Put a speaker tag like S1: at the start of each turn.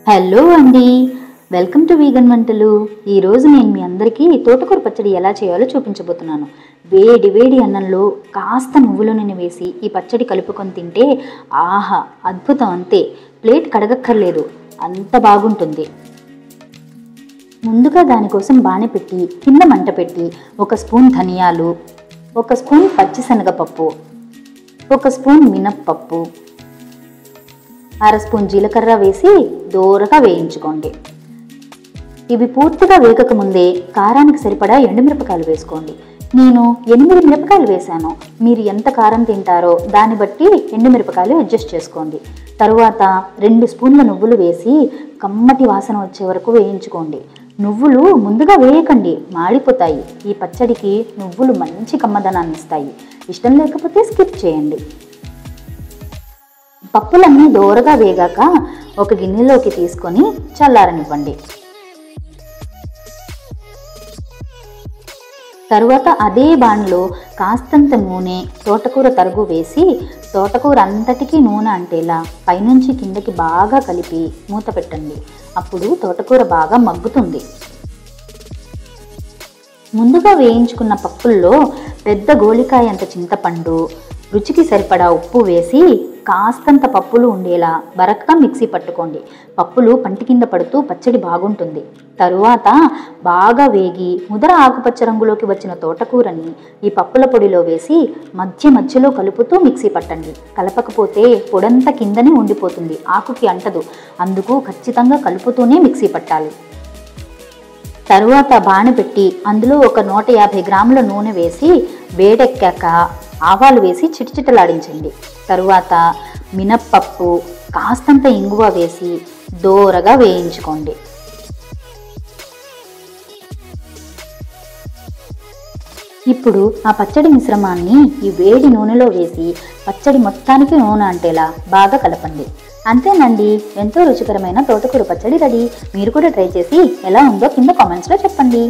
S1: Hello అండి, welcome to vegan వంటలు. ఈరోజు నేను మీ అందరికీ తోటకూర పచ్చడి ఎలా చేయాలో చూపించబోతున్నాను. వేడి వేడి అన్నంలో కాస్త నువ్వుల నూనె వేసి ఈ పచ్చడి కలుపుకొని తింటే ఆహా అద్భుతం, అంతే. ప్లేట్ కడగక్కర్లేదు, అంత బాగుంటుంది. ముందుగా దానికోసం బాణె పెట్టి కింద మంట పెట్టి 1 స్పూన్ ధనియాలు, 1 స్పూన్ పచ్చిశనగపప్పు, 1 స్పూన్ మినప్పప్పు, 1/2 స్పూన్ జీలకర్ర వేసి దోరగా వేయించుకోండి. ఇవి పూర్తిగా వేగకముందే కారానికి సరిపడా ఎండుమిరపకాయలు వేసుకోండి. నేను 8 మిరపకాయలు వేశాను. మీరు ఎంత కారం తింటారో దాన్ని బట్టి ఎండుమిరపకాయలు అడ్జస్ట్ చేసుకోండి. తరువాత 2 స్పూన్ల నువ్వులు వేసి కమ్మటి వాసన వచ్చే వరకు వేయించుకోండి. నువ్వులు ముందుగా వేయకండి, మాడిపోతాయి. ఈ పచ్చడికి నువ్వులు మంచి కమ్మదనాన్ని ఇస్తాయి. ఇష్టం లేకపోతే స్కిప్ చేయండి. పప్పులన్నీ దోరగా వేగాక ఒక గిన్నెలోకి తీసుకొని చల్లారనివ్వండి. తరువాత అదే బాణలో కాస్తంత నూనె, తోటకూర తరుగు వేసి తోటకూర అంతటికీ నూనె అంటేలా పైనుంచి కిందకి బాగా కలిపి మూత పెట్టండి. అప్పుడు తోటకూర బాగా మగ్గుతుంది. ముందుగా వేయించుకున్న పప్పుల్లో పెద్ద గోలికాయ అంత చింతపండు, రుచికి సరిపడా ఉప్పు వేసి కాస్తంత పప్పులు ఉండేలా బరక్గా మిక్సీ పట్టుకోండి. పప్పులు పంటి కింద పడుతూ పచ్చడి బాగుంటుంది. తరువాత బాగా వేగి ముదర ఆకుపచ్చ రంగులోకి వచ్చిన తోటకూరని ఈ పప్పుల పొడిలో వేసి మధ్యలో కలుపుతూ మిక్సీ పట్టండి. కలపకపోతే పొడంతా కిందనే ఉండిపోతుంది, ఆకుకి అంటదు. అందుకు ఖచ్చితంగా కలుపుతూనే మిక్సీ పట్టాలి. తరువాత బాణె పెట్టి అందులో ఒక 150 గ్రాముల నూనె వేసి వేడెక్కాక ఆవాలు వేసి చిటచిటలాడించండి. తరువాత మినప్పప్పు, కాస్తంత ఇంగువ వేసి దోరగా వేయించుకోండి. ఇప్పుడు ఆ పచ్చడి మిశ్రమాన్ని ఈ వేడి నూనెలో వేసి పచ్చడి మొత్తానికి నూనె అంటేలా బాగా కలపండి. అంతేనండి, ఎంతో రుచికరమైన తోటకూర పచ్చడి రెడీ. మీరు కూడా ట్రై చేసి ఎలా ఉందో కింద కామెంట్స్లో చెప్పండి.